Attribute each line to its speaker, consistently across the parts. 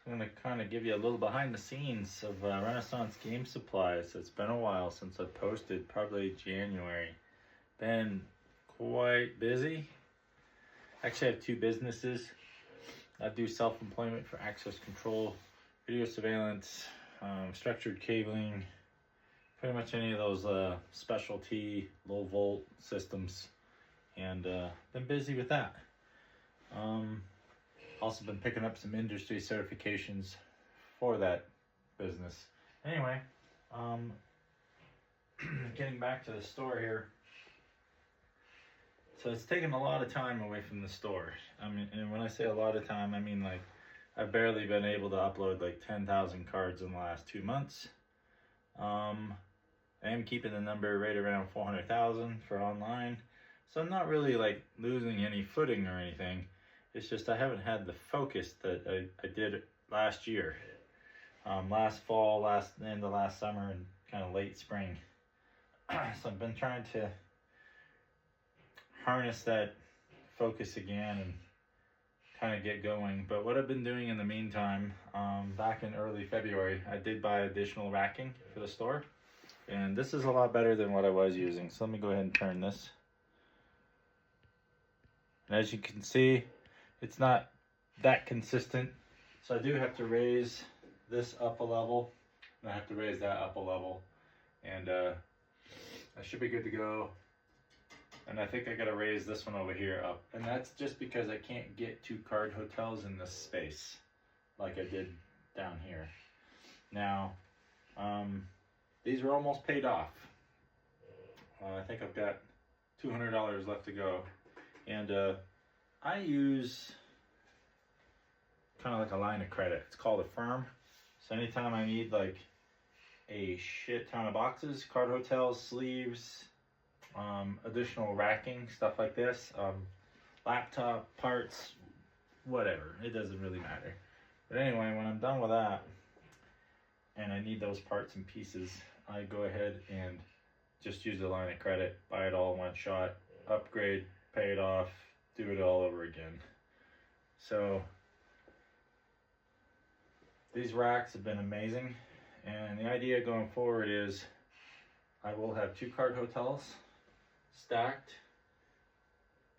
Speaker 1: I'm going to kind of give you a little behind the scenes of Renaissance Game Supplies. It's been a while since I posted, probably January. Been quite busy. Actually, I have two businesses. I do self-employment for access control, video surveillance, structured cabling, pretty much any of those specialty low volt systems, and been busy with that. Also been picking up some industry certifications for that business. Anyway, getting back to the store here. So it's taken a lot of time away from the store. I mean, and when I say a lot of time, I mean like I've barely been able to upload like 10,000 cards in the last 2 months. I am keeping the number right around 400,000 for online. So I'm not really like losing any footing or anything. It's just I haven't had the focus that I did last year. Last fall, end of last summer, and kind of late spring. So I've been trying to harness that focus again and kind of get going. But what I've been doing in the meantime, back in early February, I did buy additional racking for the store. And this is a lot better than what I was using. So let me go ahead and turn this. And as you can see, it's not that consistent. So I do have to raise this up a level. And I have to raise that up a level. And I should be good to go. And I think I gotta raise this one over here up. And that's just because I can't get 2 card hotels in this space like I did down here. Now, these are almost paid off. I think I've got $200 left to go. And I use kind of like a line of credit. It's called a firm. So anytime I need like a shit ton of boxes, card hotels, sleeves, additional racking, stuff like this, laptop parts, whatever, it doesn't really matter. But anyway, when I'm done with that and I need those parts and pieces, I go ahead and just use the line of credit, buy it all in one shot, upgrade, pay it off, do it all over again. So these racks have been amazing, and the idea going forward is I will have 2 card hotels stacked,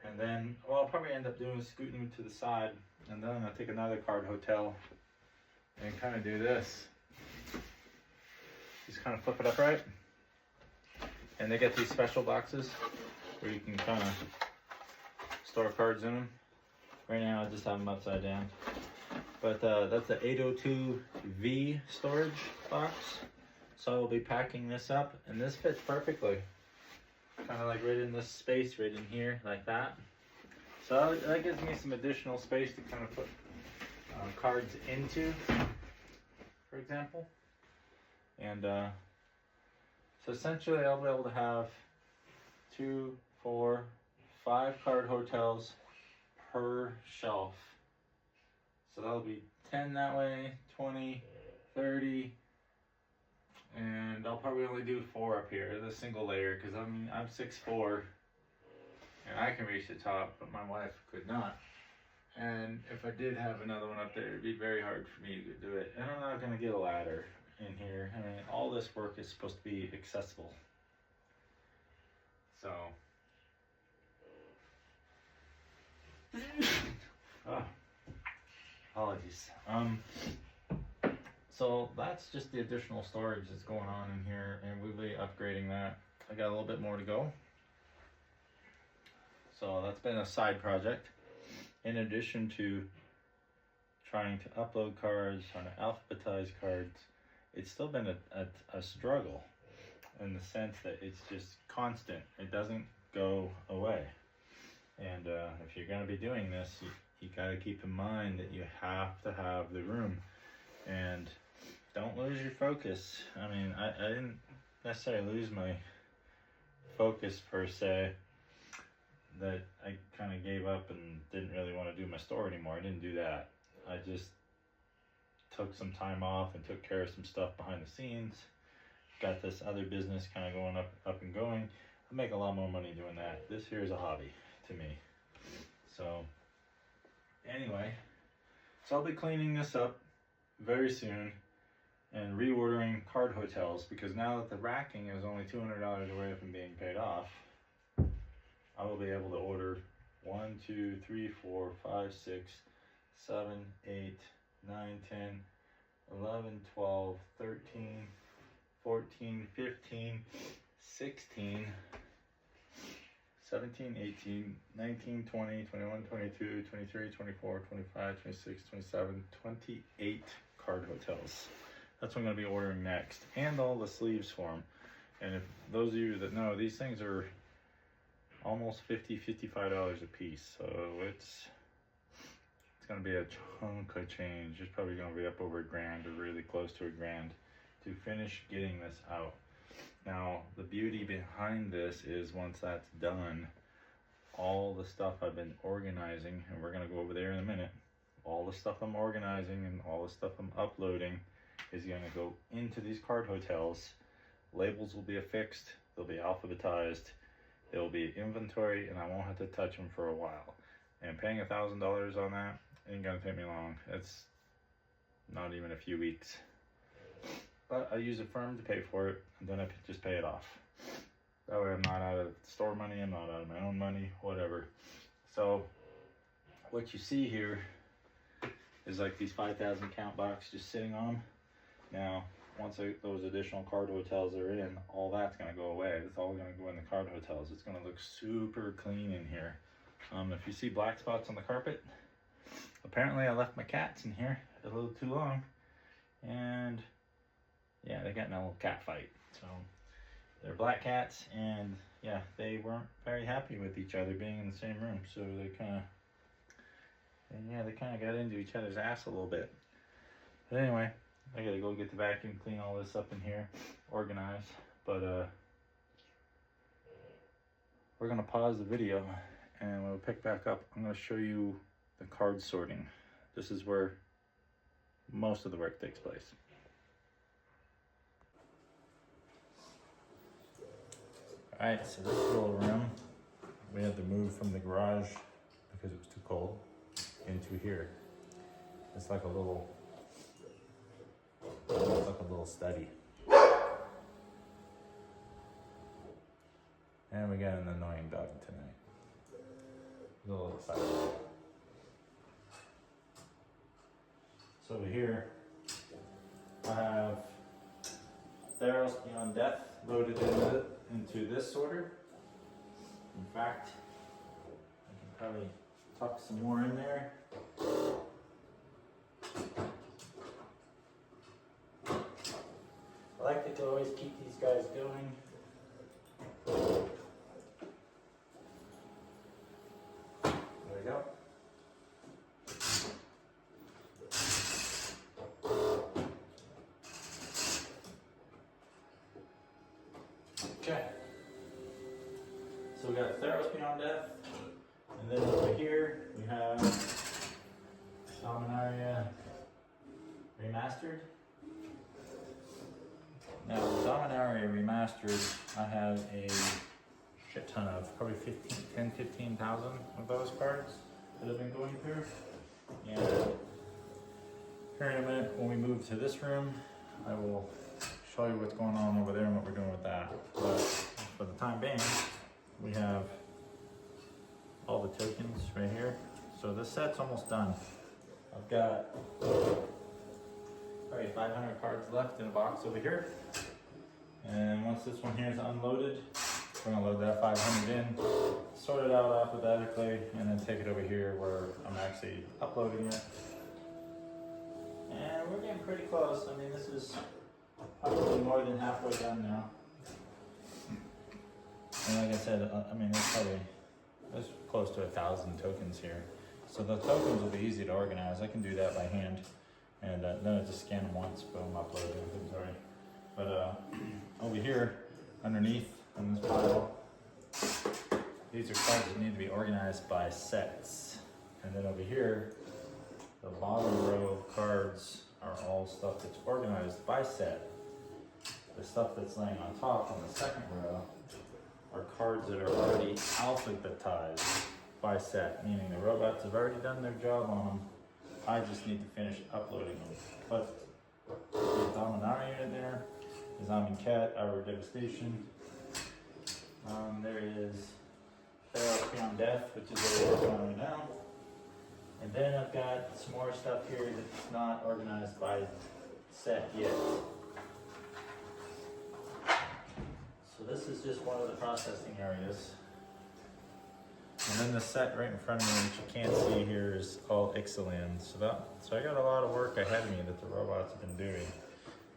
Speaker 1: and then what I'll probably end up doing is scooting them to the side, and then I'll take another card hotel and kind of do this. Just kind of flip it upright, and they get these special boxes where you can kind of store cards in them. Right now I just have them upside down, but that's the 802V storage box. So I will be packing this up, and this fits perfectly. Kind of like right in this space, right in here, like that. So that gives me some additional space to kind of put cards into, for example. And so essentially I'll be able to have 2, 4, 5 card hotels per shelf. So that'll be 10 that way, 20, 30, and I'll probably only do 4 up here, the single layer, because I'm 6'4", and I can reach the top, but my wife could not. And if I did have another one up there, it'd be very hard for me to do it. And I'm not gonna get a ladder in here. I mean, all this work is supposed to be accessible. So, apologies. So that's just the additional storage that's going on in here, and we'll be upgrading that. I got a little bit more to go. So that's been a side project. In addition to trying to upload cards, trying to alphabetize cards, it's still been a struggle in the sense that it's just constant. It doesn't go away. And if you're going to be doing this, you got to keep in mind that you have to have the room. And don't lose your focus. I mean, I didn't necessarily lose my focus per se, that I kind of gave up and didn't really want to do my store anymore. I didn't do that. I just took some time off and took care of some stuff behind the scenes. Got this other business kind of going up and going. I make a lot more money doing that. This here is a hobby to me. So anyway, so I'll be cleaning this up very soon and reordering card hotels, because now that the racking is only $200 away from being paid off, I will be able to order 1, 2, 3, 4, 5, 6, 7, 8, 9, 10, 11, 12, 13, 14, 15, 16, 17, 18, 19, 20, 21, 22, 23, 24, 25, 26, 27, 28 card hotels. That's what I'm going to be ordering next, and all the sleeves for them. And if those of you that know, these things are almost $50, $55 a piece, so it's going to be a chunk of change. It's probably going to be up over $1,000 or really close to $1,000 to finish getting this out. Now, the beauty behind this is once that's done, all the stuff I've been organizing, and we're going to go over there in a minute, all the stuff I'm organizing and all the stuff I'm uploading is going to go into these card hotels. Labels will be affixed, they'll be alphabetized, it'll be inventory, and I won't have to touch them for a while. And paying $1,000 on that ain't gonna take me long. It's not even a few weeks. But I use a firm to pay for it, and then I just pay it off. That way I'm not out of store money, I'm not out of my own money, whatever. So what you see here is like these 5,000 count box just sitting on them. Now, once those additional card hotels are in, all that's gonna go away. It's all gonna go in the card hotels. It's gonna look super clean in here. If you see black spots on the carpet, apparently I left my cats in here a little too long, and yeah, they got in a little cat fight. So they're black cats, and yeah, they weren't very happy with each other being in the same room. So they kind of got into each other's ass a little bit. But anyway, I gotta go get the vacuum, clean all this up in here, organize. But we're gonna pause the video, and when we pick back up, I'm gonna show you the card sorting. This is where most of the work takes place. All right, so this little room, we had to move from the garage because it was too cold into here. It's like a little study. And we got an annoying dog tonight. A little excited. So over here, I have Theros Beyond Death loaded into this sorter. In fact, I can probably tuck some more in there. I like to always keep these guys going. There we go. Okay. So we got Theros Beyond Death, and then over here we have Dominaria Remastered. Now, Dominaria Remastered, I have a shit ton of, probably 15,000 of those cards that I've been going through. And here in a minute, when we move to this room, I will show you what's going on over there and what we're doing with that. But for the time being, we have all the tokens right here. So this set's almost done. I've got probably 500 cards left in a box over here. And once this one here is unloaded, we're gonna load that 500 in, sort it out alphabetically, and then take it over here where I'm actually uploading it. And we're getting pretty close. I mean, this is probably more than halfway done now. And like I said, I mean, there's close to 1,000 tokens here. So the tokens will be easy to organize. I can do that by hand. And then I just scan them once, boom, upload inventory. But over here, underneath in this pile, these are cards that need to be organized by sets. And then over here, the bottom row of cards are all stuff that's organized by set. The stuff that's laying on top on the second row are cards that are already alphabetized by set, meaning the robots have already done their job on them I just need to finish uploading them. But the Dominaria unit there, the Zombie Cat, Our Devastation. There is Feral Beyond Death, which is what we're working on right now. And then I've got some more stuff here that's not organized by set yet. So this is just one of the processing areas. And then the set right in front of me, which you can't see here, is all Ixalan. So I got a lot of work ahead of me that the robots have been doing.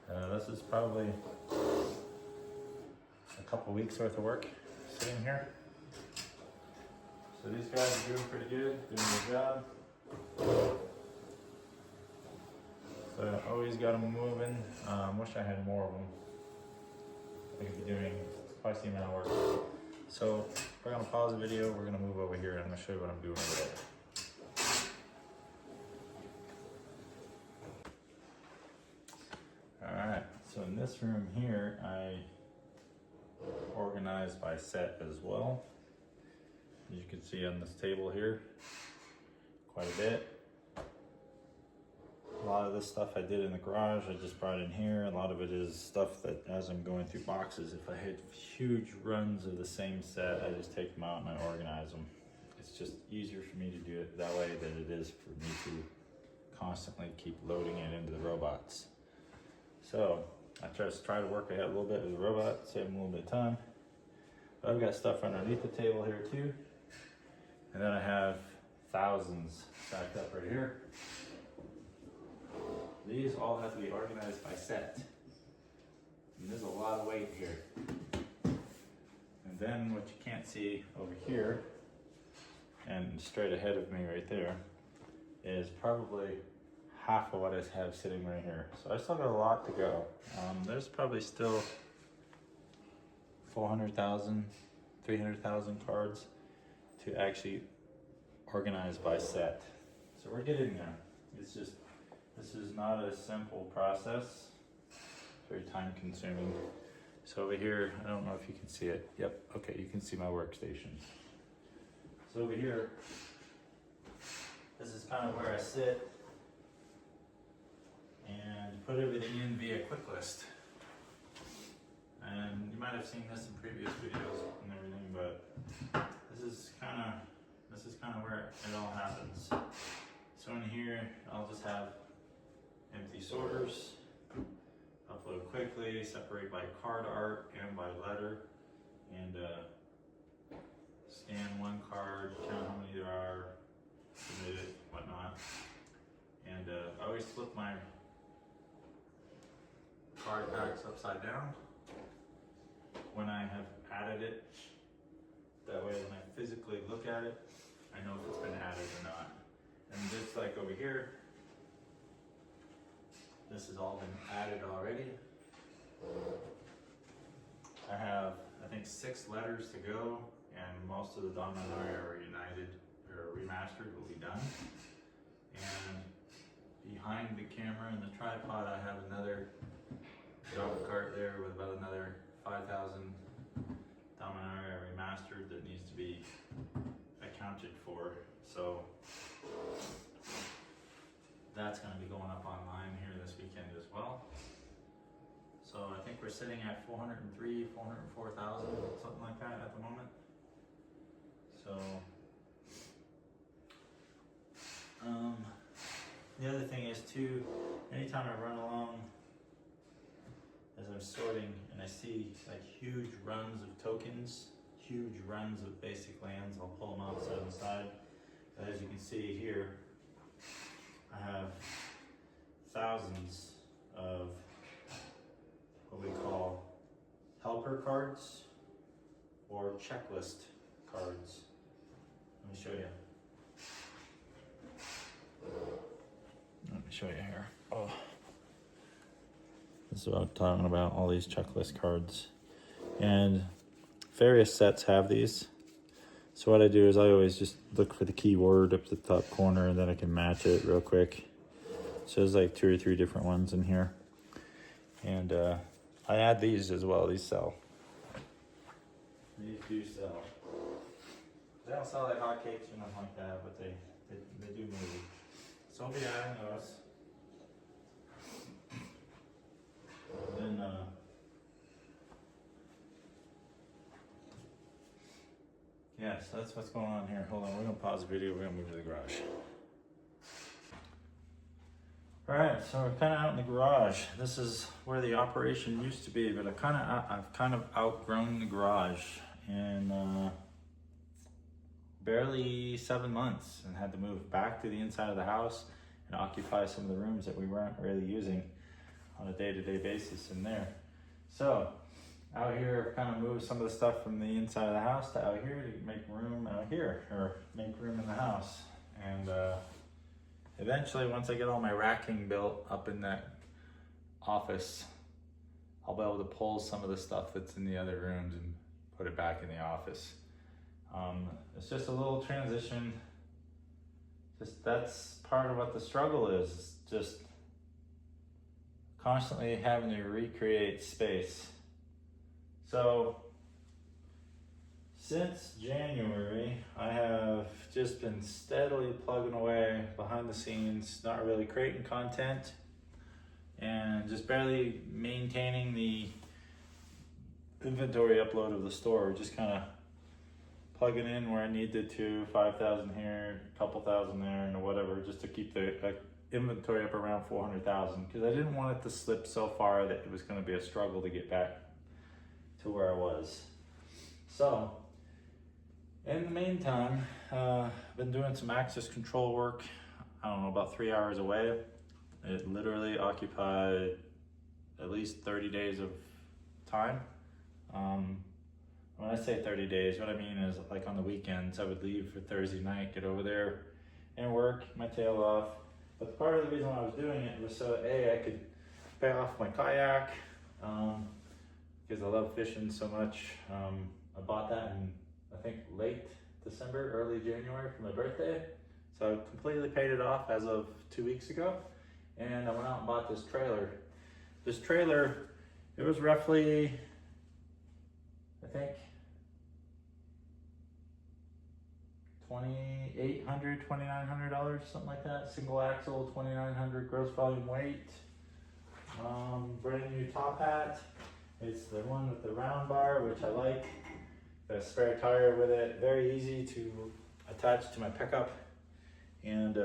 Speaker 1: This is probably a couple weeks worth of work sitting here. So these guys are doing pretty good, doing their job. So I always got them moving. Wish I had more of them. I could be doing twice the amount of work. So we're gonna pause the video. We're gonna move over here and I'm gonna show you what I'm doing over there. All right. So in this room here, I organized by set as well. As you can see on this table here, quite a bit. A lot of this stuff I did in the garage, I just brought in here. A lot of it is stuff that as I'm going through boxes, if I had huge runs of the same set, I just take them out and I organize them. It's just easier for me to do it that way than it is for me to constantly keep loading it into the robots. So I try to work ahead a little bit with the robot, save them a little bit of time. But I've got stuff underneath the table here too. And then I have thousands stacked up right here. These all have to be organized by set. And there's a lot of weight here. And then what you can't see over here, and straight ahead of me right there, is probably half of what I have sitting right here. So I still got a lot to go. There's probably still 400,000, 300,000 cards to actually organize by set. So we're getting there. It's just, this is not a simple process. It's very time consuming. So over here, I don't know if you can see it. Yep, okay, you can see my workstation. So over here, this is kind of where I sit and put everything in via quick list. And you might have seen this in previous videos and everything, but this is kind of where it all happens. So in here, I'll just have empty sorters, upload quickly, separate by card art and by letter, and scan one card, count how many there are, submit it, whatnot. And I always flip my card packs upside down when I have added it. That way when I physically look at it, I know if it's been added or not. And just like over here, this has all been added already. I have, I think, 6 letters to go, and most of the Dominaria are united or remastered will be done. And behind the camera and the tripod, I have another job cart there with about another 5,000 Dominaria remastered that needs to be accounted for. So that's going to be going up online here this weekend as well. So I think we're sitting at 403, 404,000, something like that at the moment. So the other thing is too, anytime I run along as I'm sorting and I see like huge runs of tokens, huge runs of basic lands, I'll pull them out side and side. But as you can see here, I have thousands of what we call helper cards or checklist cards. Let me show you. Let me show you here. Oh. This is what I'm talking about, all these checklist cards. And various sets have these. So what I do is I always just look for the keyword up the top corner and then I can match it real quick. So there's like 2 or 3 different ones in here. And I add these as well, these sell. These do sell. They don't sell like hotcakes or nothing like that, but they do move. So I'll be adding those. And then, yeah, so that's what's going on here. Hold on, we're gonna pause the video, we're gonna move to the garage. Alright, so we're kind of out in the garage. This is where the operation used to be, but I've kind of outgrown the garage in barely 7 months, and had to move back to the inside of the house and occupy some of the rooms that we weren't really using on a day-to-day basis in there. So out here, I've kind of moved some of the stuff from the inside of the house to out here to make room out here, or make room in the house. And eventually, once I get all my racking built up in that office, I'll be able to pull some of the stuff that's in the other rooms and put it back in the office. It's just a little transition. That's part of what the struggle is, just constantly having to recreate space. So since January, I have just been steadily plugging away behind the scenes, not really creating content, and just barely maintaining the inventory upload of the store, just kind of plugging in where I needed to, 5,000 here, a couple thousand there, and whatever, just to keep the inventory up around 400,000, because I didn't want it to slip so far that it was going to be a struggle to get back to where I was. So in the meantime, I've been doing some access control work, I don't know, about 3 hours away. It literally occupied at least 30 days of time. When I say 30 days, what I mean is, like, on the weekends, I would leave for Thursday night, get over there and work my tail off. But part of the reason why I was doing it was so I could pay off my kayak, because I love fishing so much. I bought that in, I think, late December, early January for my birthday. So I completely paid it off as of 2 weeks ago. And I went out and bought this trailer. This trailer, it was roughly, I think, $2,800, $2,900, something like that. Single axle, 2,900 gross volume weight. Brand new top hat. It's the one with the round bar, which I like. Got a spare tire with it. Very easy to attach to my pickup. And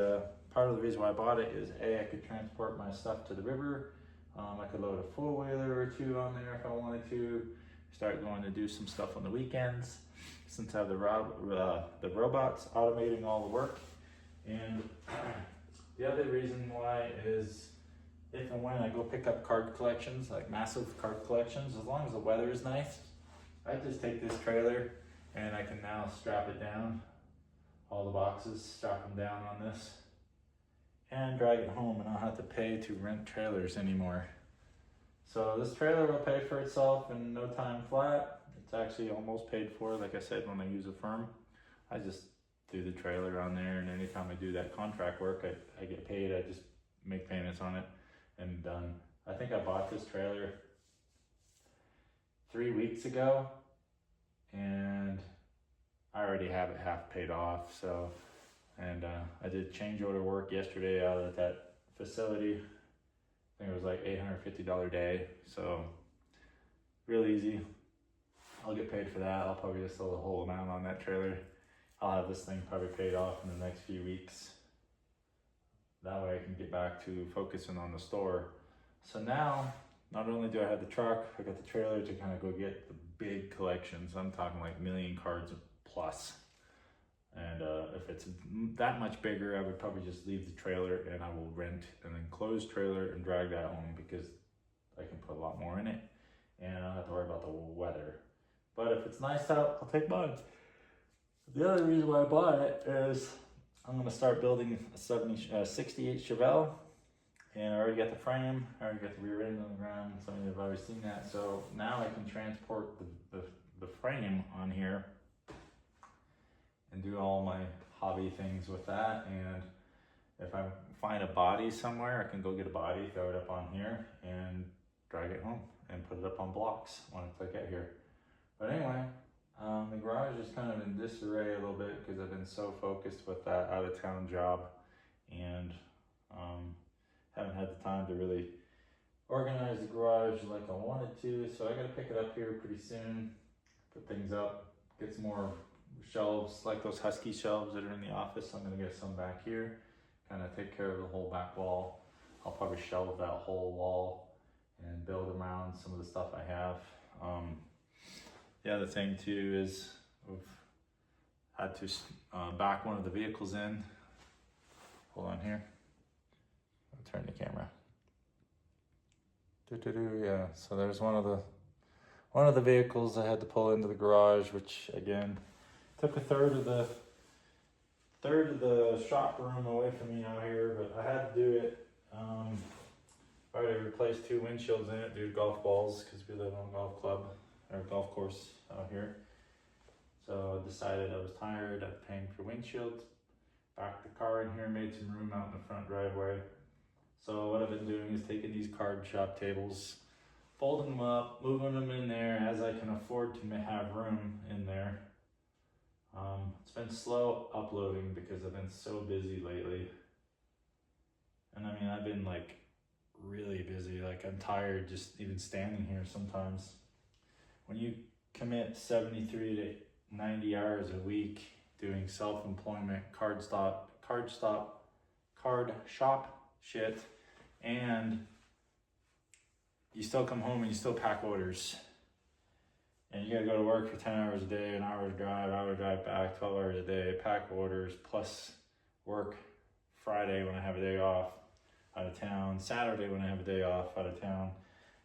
Speaker 1: part of the reason why I bought it is I could transport my stuff to the river. I could load a four-wheeler or two on there if I wanted to. Start going to do some stuff on the weekends, since I have the robots automating all the work. And the other reason why is, if and when I go pick up card collections, like massive card collections, as long as the weather is nice, I just take this trailer and I can now strap it down, all the boxes, strap them down on this, and drag it home, and I don't have to pay to rent trailers anymore. So this trailer will pay for itself in no time flat. It's actually almost paid for, like I said, when I use a firm. I just do the trailer on there, and anytime I do that contract work, I get paid. I just make payments on it and done. I think I bought this trailer 3 weeks ago, and I already have it half paid off. So, and I did change order work yesterday out at that facility. I think it was like $850 a day, so real easy. I'll get paid for that. I'll probably just sell the whole amount on that trailer. I'll have this thing probably paid off in the next few weeks. That way I can get back to focusing on the store. So now, not only do I have the truck, I got the trailer to kind of go get the big collections. I'm talking like 1,000,000 cards plus. And if it's that much bigger, I would probably just leave the trailer and I will rent an enclosed trailer and drag that home, because I can put a lot more in it and I don't have to worry about the weather. But if it's nice out, I'll take mine. The other reason why I bought it is I'm going to start building a 68 Chevelle, and I already got the frame, I already got the rear end on the ground. Some of you have already seen that. So now I can transport the frame on here and do all my hobby things with that. And if I find a body somewhere, I can go get a body, throw it up on here, and drag it home and put it up on blocks when I get here. But anyway, the garage is kind of in disarray a little bit because I've been so focused with that out-of-town job, and had the time to really organize the garage like I wanted to, so I gotta pick it up here pretty soon, put things up, get some more shelves, like those Husky shelves that are in the office. I'm gonna get some back here, kind of take care of the whole back wall. I'll probably shelve that whole wall and build around some of the stuff I have. The other thing too is we've had to back one of the vehicles in. Hold on here. I'll turn the camera. Yeah, so there's one of the vehicles I had to pull into the garage, which again took a third of the shop room away from me out here, but I had to do it. I already replaced 2 windshields in it due to golf balls because we live on a golf club or golf course out here. So I decided I was tired of paying for windshields. Backed the car in here, made some room out in the front driveway. So what I've been doing is taking these card shop tables, folding them up, moving them in there as I can afford to have room in there. It's been slow uploading because I've been so busy lately. And I mean, I've been like really busy. Like I'm tired just even standing here sometimes. When you commit 73 to 90 hours a week doing self-employment, card shop shit, and you still come home and you still pack orders, and you gotta go to work for 10 hours a day, an hour drive back, 12 hours a day, pack orders, plus work Friday when I have a day off out of town, Saturday when I have a day off out of town,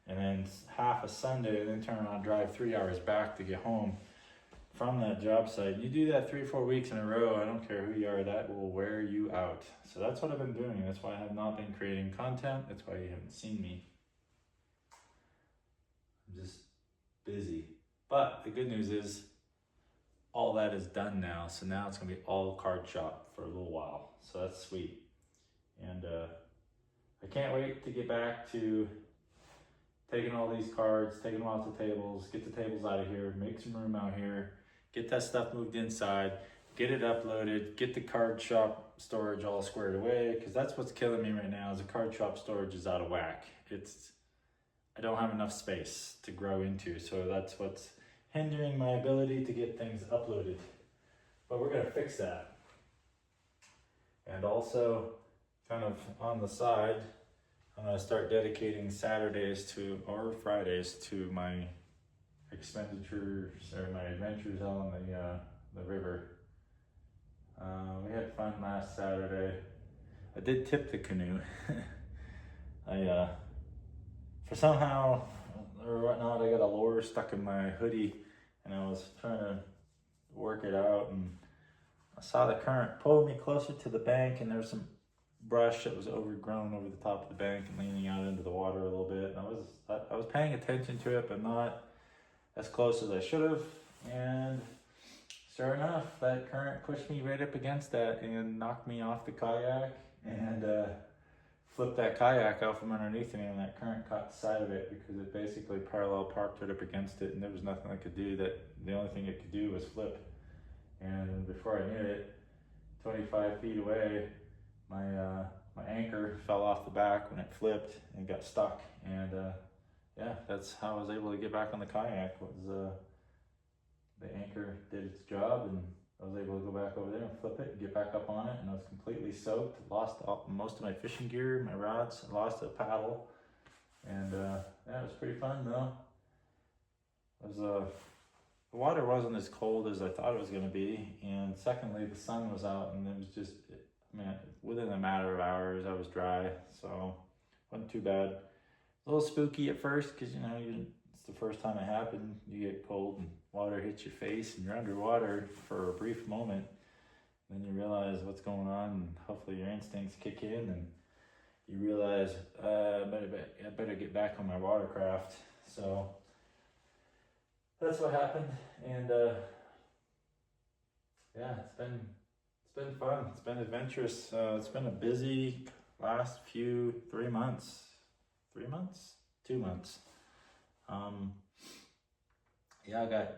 Speaker 1: and then half a Sunday, and then turn around and drive 3 hours back to get home from that job site. And you do that 3-4 weeks in a row, I don't care who you are, that will wear you out. So that's what I've been doing. That's why I have not been creating content. That's why you haven't seen me. I'm just busy. But the good news is all that is done now. So now it's gonna be all card shop for a little while. So that's sweet. And I can't wait to get back to taking all these cards, taking them off the tables, get the tables out of here, make some room out here, get that stuff moved inside, get it uploaded, get the card shop storage all squared away, because that's what's killing me right now is the card shop storage is out of whack. I don't have enough space to grow into, so that's what's hindering my ability to get things uploaded. But we're gonna fix that. And also, kind of on the side, I'm gonna start dedicating Saturdays or Fridays to my expenditures or my adventures on the river. We had fun last Saturday. I did tip the canoe. For somehow or whatnot, I got a lure stuck in my hoodie, and I was trying to work it out, and I saw the current pull me closer to the bank, and there's some brush that was overgrown over the top of the bank and leaning out into the water a little bit. And I was paying attention to it, but not as close as I should have. And sure enough, that current pushed me right up against that and knocked me off the kayak and flipped that kayak out from underneath me, and that current caught the side of it because it basically parallel parked right up against it, and there was nothing I could do. The only thing it could do was flip. And before I knew it, 25 feet away, my anchor fell off the back when it flipped and got stuck. And yeah, that's how I was able to get back on the kayak. Was the anchor did its job, and I was able to go back over there and flip it and get back up on it. And I was completely soaked, lost most of my fishing gear, my rods, lost a paddle. And yeah, it was pretty fun though. The water wasn't as cold as I thought it was going to be, and secondly, the sun was out, and it was just, within a matter of hours, I was dry, so wasn't too bad. A little spooky at first, because it's the first time it happened. You get cold and water hits your face, and you're underwater for a brief moment. Then you realize what's going on, and hopefully your instincts kick in, and you realize I better get back on my watercraft. So that's what happened, and yeah, it's been fun. It's been adventurous. It's been a busy last 2 months. 2 months. Yeah, I got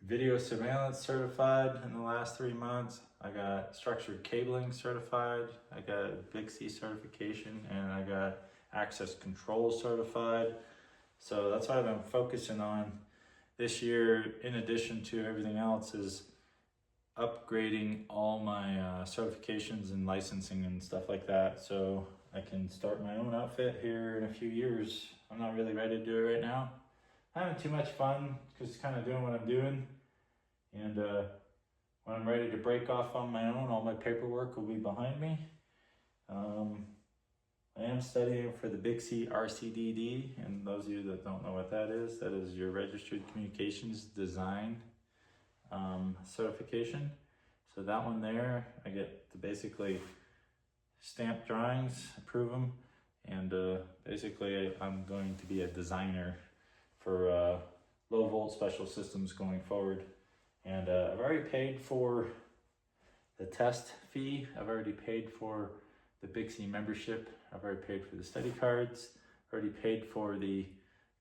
Speaker 1: video surveillance certified in the last 3 months. I got structured cabling certified. I got Big C certification, and I got access control certified. So that's what I've been focusing on this year, in addition to everything else, is upgrading all my certifications and licensing and stuff like that, so I can start my own outfit here in a few years. I'm not really ready to do it right now. I'm having too much fun, because kind of doing what I'm doing, and when I'm ready to break off on my own, all my paperwork will be behind me. I am studying for the Big C RCDD, and those of you that don't know what that is your Registered Communications Design certification. So that one there, I get to basically stamp drawings, approve them, and basically I'm going to be a designer for low volt special systems going forward. And I've already paid for the test fee, I've already paid for the Big C membership, I've already paid for the study cards, already paid for the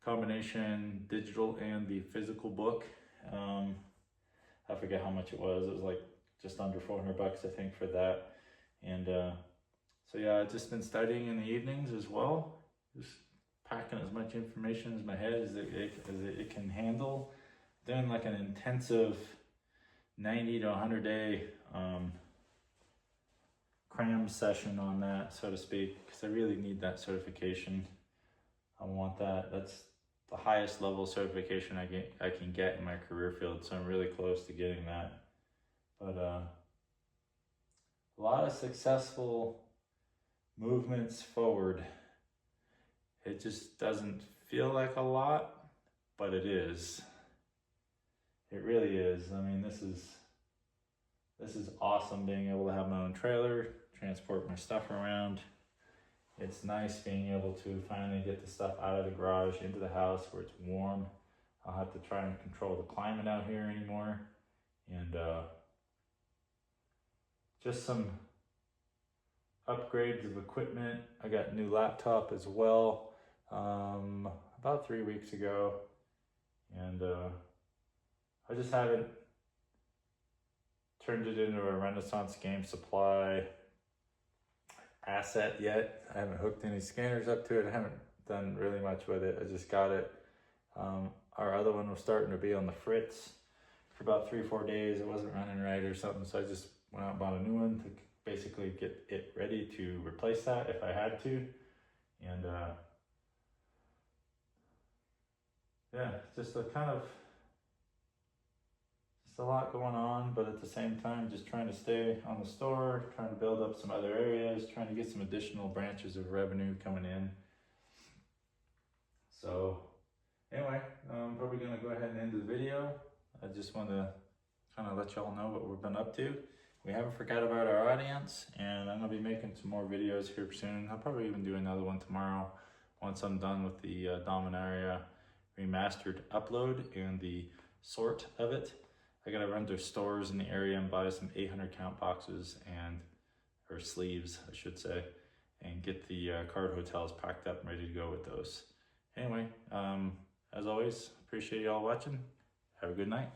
Speaker 1: combination digital and the physical book. I forget how much it was like just under 400 bucks I think for that. And so yeah, I've just been studying in the evenings as well, just packing as much information as my head as it can handle, doing like an intensive 90 to 100 day cram session on that, so to speak, because I really need that certification. I want that. That's the highest level certification I can get in my career field, so I'm really close to getting that. But a lot of successful movements forward. It just doesn't feel like a lot, but it is. It really is. I mean, this is awesome, being able to have my own trailer, transport my stuff around. It's nice being able to finally get the stuff out of the garage into the house where it's warm. I'll have to try and control the climate out here anymore. And just some upgrades of equipment. I got a new laptop as well about 3 weeks ago. And I just haven't turned it into a Renaissance Game Supply asset yet. I haven't hooked any scanners up to it. I haven't done really much with it. I just got it. Our other one was starting to be on the fritz for about 3 or 4 days. It wasn't running right or something, so I just went out and bought a new one to basically get it ready to replace that if I had to. And yeah, just a kind of a lot going on, but at the same time just trying to stay on the store, trying to build up some other areas, trying to get some additional branches of revenue coming in. So anyway, I'm probably going to go ahead and end the video. I just want to kind of let y'all know what we've been up to. We haven't forgot about our audience, and I'm going to be making some more videos here soon. I'll probably even do another one tomorrow once I'm done with the Dominaria remastered upload and the sort of it. I gotta run to stores in the area and buy some 800 count boxes or sleeves, I should say, and get the card hotels packed up and ready to go with those. Anyway, as always, appreciate y'all watching. Have a good night.